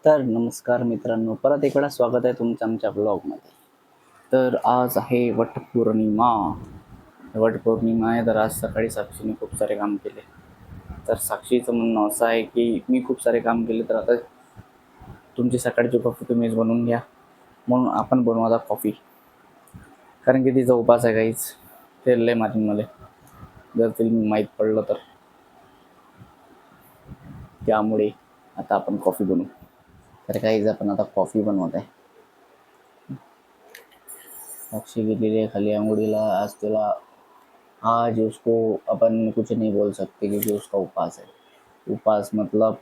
तर नमस्कार मित्रांनो, परत एक वेळा स्वागत आहे तुमचं आमच्या ब्लॉगमध्ये. तर आज आहे वटपौर्णिमा. वटपौर्णिमा आहे, तर आज सकाळी साक्षीने खूप सारे काम केले. तर साक्षीचं म्हणणं असं आहे की मी खूप सारे काम केले, तर आता तुमची सकाळची कॉफी तुम्हीच बनवून घ्या. म्हणून आपण बनवू आता कॉफी. कारण की तिचा उपास आहे काहीच. ते लय मारीन मला जर तिला माहीत पडलं तर. त्यामुळे आता आपण कॉफी बनवू. तर काहीच आपण आता कॉफी बनवत आहे. साक्षी गेलेली आहे खाली आंघोळीला. आज तिला आज उसको अपन कुछ नहीं बोल सकते क्योंकि उसका उपवास है। उपवास मतलब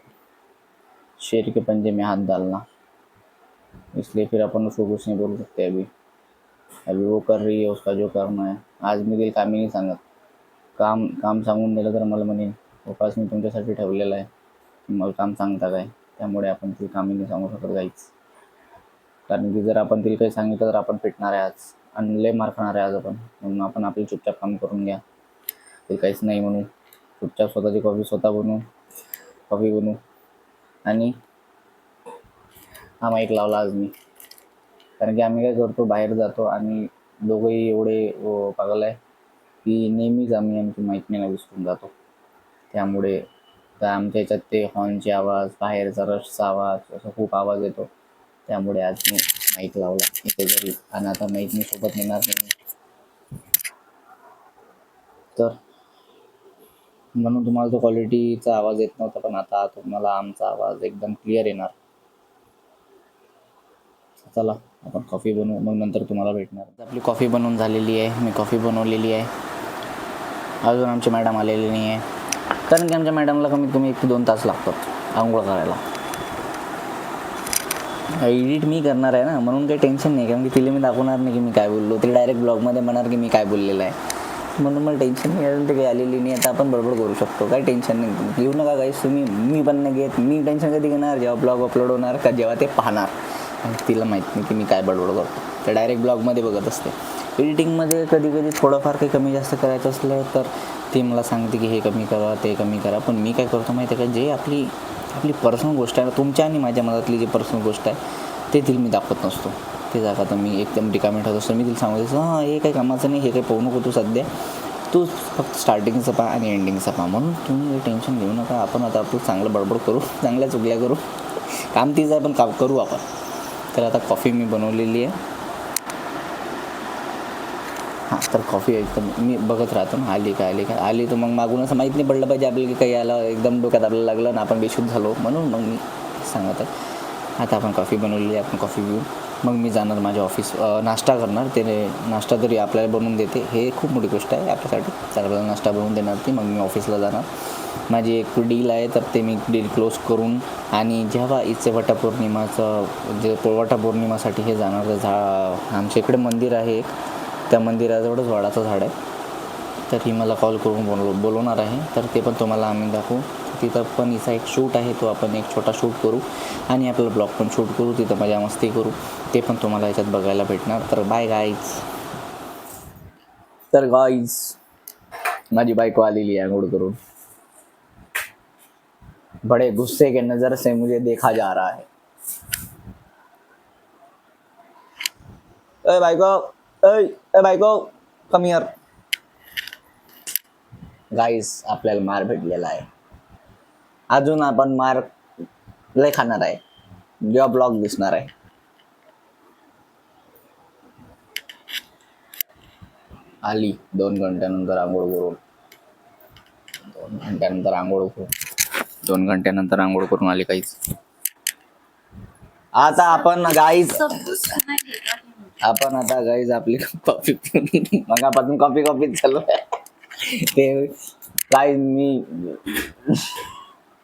शेर के पंजे में हाथ डालना, इसलिए फिर अपन उसको कुछ नहीं बोल सकते अभी। अभी वो कर रही है उसका जो करना है। आज मी तिला कामी नाही सांगत. काम काम सांगून दिलं तर मला म्हणेन उपवास मी तुमच्यासाठी ठेवलेला आहे, मला काम सांगता काय. त्यामुळे आपण तिला कामी नाही सांगू शकत काहीच. कारण की जर आपण तिला काही सांगितलं तर आपण पिटणार आहे आज आणि लय मार खाणार आहे आज आपण. म्हणून आपण आपली चुपचाप काम करून घ्या. ते काहीच नाही म्हणू. चुपचाप स्वतःची कॉफी स्वतः बनवू. कॉफी बनवू. आणि हा माईक लावला आज मी. कारण की आम्ही काय करतो, बाहेर जातो आणि दोघंही एवढे पागल आहे की नेहमीच आम्ही आमची माईक न्यायला विसरून जातो. त्यामुळे तर आमच्या ह्याच्यात ते हॉर्नचे आवाज, बाहेरचा रशचा आवाज, असा खूप आवाज येतो. त्यामुळे आज मी माईक लावला इथे घरी. आणि आता माईक मी सोबत नेणार नाही. तर म्हणून तुम्हाला तो क्वालिटीचा आवाज येत नव्हता, पण आता तुम्हाला आमचा आवाज एकदम क्लिअर येणार. चला आपण कॉफी बनवू, मग नंतर तुम्हाला भेटणार. आपली कॉफी बनवून झालेली आहे. मी कॉफी बनवलेली आहे. अजून आमची मॅडम आलेली नाही आहे. कारण की आमच्या मॅडमला कमीत कमी 1 ते 2 तास लागतात आंघोळ करायला. एडिट मी करणार आहे ना, म्हणून काही टेन्शन नाही. कारण की तिला मी दाखवणार नाही की मी काय बोललो. ती डायरेक्ट ब्लॉगमध्ये म्हणणार की मी काय बोललेलं आहे. म्हणून मला टेन्शन नाही. अजून ते काही आलेली नाही. आता आपण बडबड करू शकतो, काही टेन्शन नाही. घेऊ नका काहीच तुम्ही. मी पण नाही घेत. मी टेन्शन कधी घेणार, जेव्हा ब्लॉग अपलोड होणार का जेव्हा ते पाहणार. आणि तिला माहीत नाही की मी काय बडबड करतो. ते डायरेक्ट ब्लॉगमध्ये बघत असते. एडिटिंगमध्ये कधी कधी थोडंफार काही कमी जास्त करायचं असलं तर ती मला सांगते की हे कमी करा, ते कमी करा. पण मी काय करतो माहिती आहे का, जे आपली पर्सनल गोष्ट आहे, तुमच्या आणि माझ्या मनातली जी पर्सनल गोष्ट आहे ते तिला मी दाखवत नसतो. ते जागा तर मी एकदम रिकामी ठेवत असतो. मी तिला सांगतो हां हे काही कामाचं नाही, हे काही पाहू नको तू सध्या. तू फक्त स्टार्टिंगचं पहा आणि एंडिंगचं पहा. म्हणून तुम्ही टेन्शन घेऊ नका. आपण आता आपलं चांगलं बडबड करू, चांगल्या चुगल्या करू. काम तीच आहे पण काम करू आपण. तर आता कॉफी मी बनवलेली आहे. हां तर कॉफी एकदम मी बघत राहतो ना, आली तर मग मागून असं माहीत नाही पडलं पाहिजे आपल्याला की काही आलं एकदम डोक्यात आपल्याला लागलं ना आपण बेशुद्ध झालो. म्हणून मग मी सांगत आहे. आता आपण कॉफी बनवलेली आहे. आपण कॉफी घेऊन मग मी जाणार माझ्या ऑफिस. नाश्ता करणार. ते नाश्ता तरी आपल्याला बनवून देते, हे खूप मोठी गोष्ट आहे आपल्यासाठी. तर आपल्याला नाश्ता बनवून देणार ती. मग मी ऑफिसला जाणार. माझी एक डील आहे, तर ते मी डील क्लोज करून आणि जेव्हा इथे वटपौर्णिमाचं जे वटपौर्णिमासाठी हे जाणार. आमच्या इकडे मंदिर आहे एक, त्या मंदिराजवळच वडाचं झाड आहे. तर ही मला कॉल करून बोलवणार आहे. तर ते पण तुम्हाला आम्ही दाखवू. तिथं पण हिचा एक शूट आहे, तो आपण एक छोटा शूट करू आणि आपला ब्लॉग पण शूट करू. तिथं मजा मस्ती करू. ते पण तुम्हाला याच्यात बघायला भेटणार. तर बाय गाईज. तर गाईज माझी बायको आलेली आहे आंघोळ करून. बड़े गुस्से के नज़र से मुझे देखा जा रहा है. ए बायको, ए बायको कम हियर. गाईज आपल्याला मार भेटलेला आहे. अजून आपण मार लय खाणार आहे जेव्हा ब्लॉग दिसणार आहे. आली 2 घंट्यानंतर आंघोळ करून. 2 घंट्यानंतर आंघोळ करून आली काहीच. आता आपण गाईज आपली कॉफी मगापासून कॉफीच चालू आहे. ते गाईज मी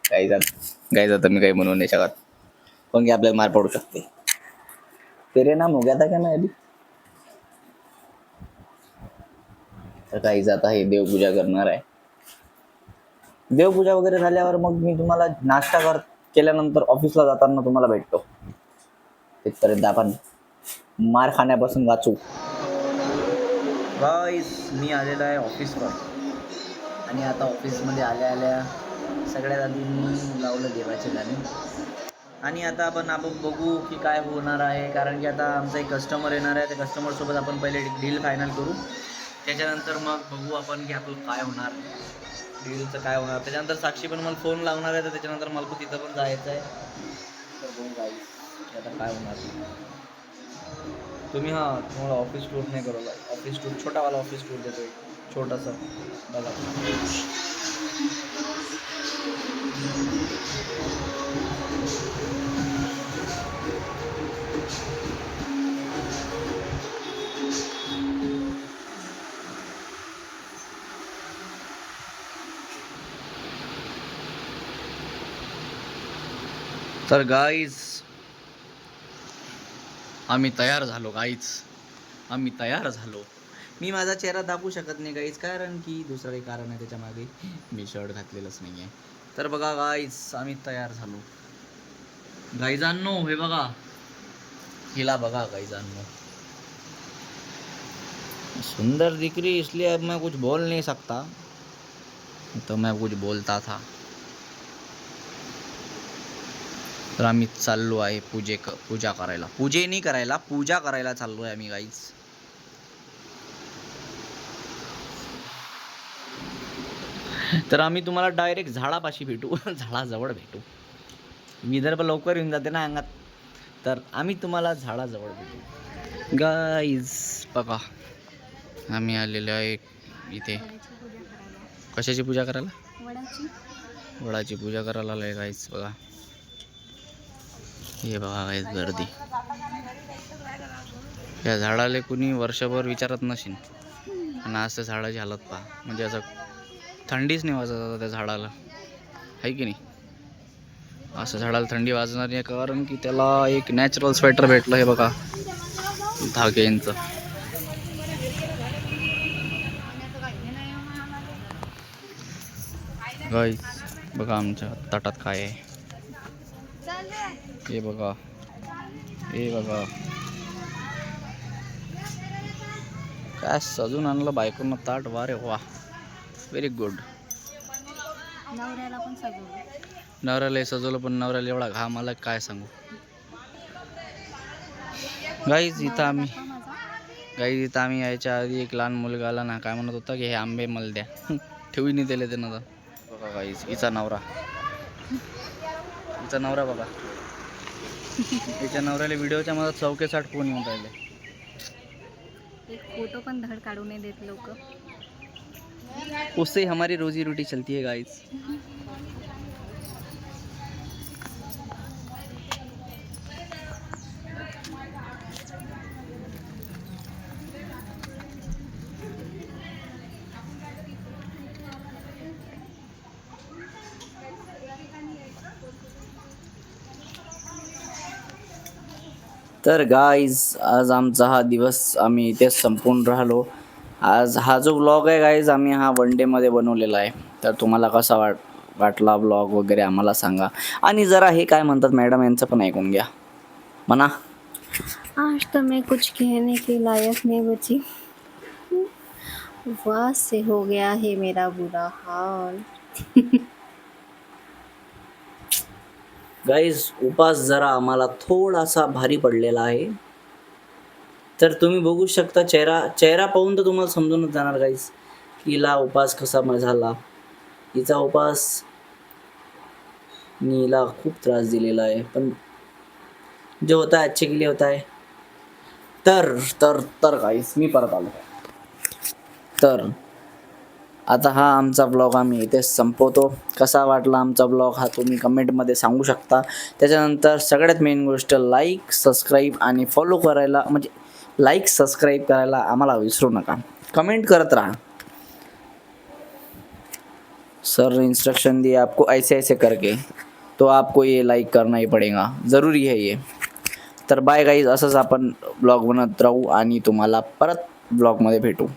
गाईज आता मी काही म्हणू नाही शकत, पण की आपल्याला मार पडू शकते. तेरे नाम हो गया था क्या मैं अभी. तर गाईज आता हे देवपूजा करणार आहे. देवपूजा वगैरे झाल्यावर मग मी तुम्हाला नाश्ता केल्यानंतर ऑफिसला जाताना तुम्हाला भेटतो. तिथपर्यंत आपण मार खाण्यापासून वाचू. गाईस मी आलेलो आहे ऑफिसवर. आणि आता ऑफिसमध्ये आल्या आल्या सगळ्यात आधी मी लावलं देवाचे गाणे. आणि आता आपण बघू की काय होणार आहे, कारण की आता आमचा एक कस्टमर येणार आहे. त्या कस्टमरसोबत आपण पहिले डील फायनल करू, त्याच्यानंतर मग बघू आपण की आपलं काय होणार, डीलचं काय होणार. त्याच्यानंतर साक्षी पण मला फोन लावणार आहे, तर त्याच्यानंतर मला पण तिथं पण जायचं आहे. तर बघू गाईस की आता काय होणार. तुम्ही तुम्हाला ऑफिस टूर नाही करू, ऑफिस टूर छोटावाला ऑफिस टूर देतो, छोटासा बघा. तर गाईज आम्ही तयार झालो आम्ही तयार झालो. मी माझा चेहरा दाखवू शकत नाही गाईज, कारण की दुसरं काही कारण आहे त्याच्यामागे, मी शर्ट घातलेलंच नाही आहे. तर बघा गाईज आम्ही तयार झालो. गाईजांनो हे बघा, हिला बघा गाईजांनो, सुंदर दिख रही, इसलिए अब मैं कुछ बोल नहीं सकता, तो मैं कुछ बोलता था. तर आम्ही चाललो आहे पूजा करायला, पूजा करायला चाललो आहे आम्ही गाईज. तर आम्ही तुम्हाला डायरेक्ट झाडापाशी भेटू, झाडाजवळ भेटू. विदर्भ लवकर येऊन जाते ना अंगात, तर आम्ही तुम्हाला झाडाजवळ भेटू. गाईज बघा आम्ही आलेलो आहे इथे. कशाची पूजा करायला? वडाची पूजा करायला आलोय गाईज. बघा हे बघा गाईज गर्दी. या झाडाला कुणी वर्षभर विचारत नसेल, आणि आज त्या झाडाची हालत पहा, म्हणजे असं थंडीच नाही वाजत आता त्या झाडाला, आहे की नाही. असं झाडाला थंडी वाजणार नाही, कारण की त्याला एक नॅचरल स्वेटर भेटलं. हे बघा धाग्यांचं. गाईस बघा आमच्या ताटात काय आहे, हे बघा, हे बघा काय सजून आणलं बायकोनं ताट. वा रे वा, व्हेरी गुड. नवऱ्याला सजवलं, पण नवऱ्याला एवढा घाम आला काय सांगू. गाईज इथं आम्ही यायच्या आधी एक लहान मुलगा आला ना, काय म्हणत होता की हे आंबे मला द्या. ठेवी नाही दिले त्यानं. बघा गाईज हिचा नवरा बघा, तिच्या नवऱ्याला व्हिडिओच्या मध्ये 64 फोन येऊन राहिले. एक फोटो पण धड काढू नाही देत लोक. उससे हमारी रोजी रोटी चलती है गाइस. तर गाईज आज आमचा हा दिवस आम्ही इथेच संपून राहिलो. आज हा जो व्लॉग आहे गाईज आम्ही हा वन डेमध्ये बनवलेला आहे. तर तुम्हाला कसा वाटला व्लॉग वगैरे आम्हाला सांगा. आणि जरा हे काय म्हणतात मॅडम यांचं पण ऐकून घ्या म्हणा. आज तो मैं कुछ कहने के लायक नहीं बची, उपवास से हो गया है मेरा बुरा हाल. गाईज उपास जरा आम्हाला थोडासा भारी पडलेला आहे. तर तुम्ही बघू शकता, चेहरा पाहून तर तुम्हाला समजूनच जाणार गाईज हिला उपास कसा झाला. हिचा उपास नीला खूप त्रास दिलेला आहे, पण जो होता है अच्छे के लिए होता है. तर गाईज मी परत आलो. तर आता हा आमचा ब्लॉग आम्ही इथेच संपवतो. कसा वाटला आमचा ब्लॉग हा तुम्ही कमेंटमध्ये सांगू शकता. त्याच्यानंतर सगळ्यात मेन गोष्ट लाईक सबस्क्राईब आणि फॉलो करायला, म्हणजे लाईक सबस्क्राईब करायला आम्हाला विसरू नका. कमेंट करत राहा. सर इंस्ट्रक्शन दिए आपको ऐसे ऐसे करके, तो आपको ये लाईक करना ही पडेगा, ज़रूरी है ये. तर बाय गाईज, असंच आपण ब्लॉग बनत राहू आणि तुम्हाला परत ब्लॉगमध्ये भेटू.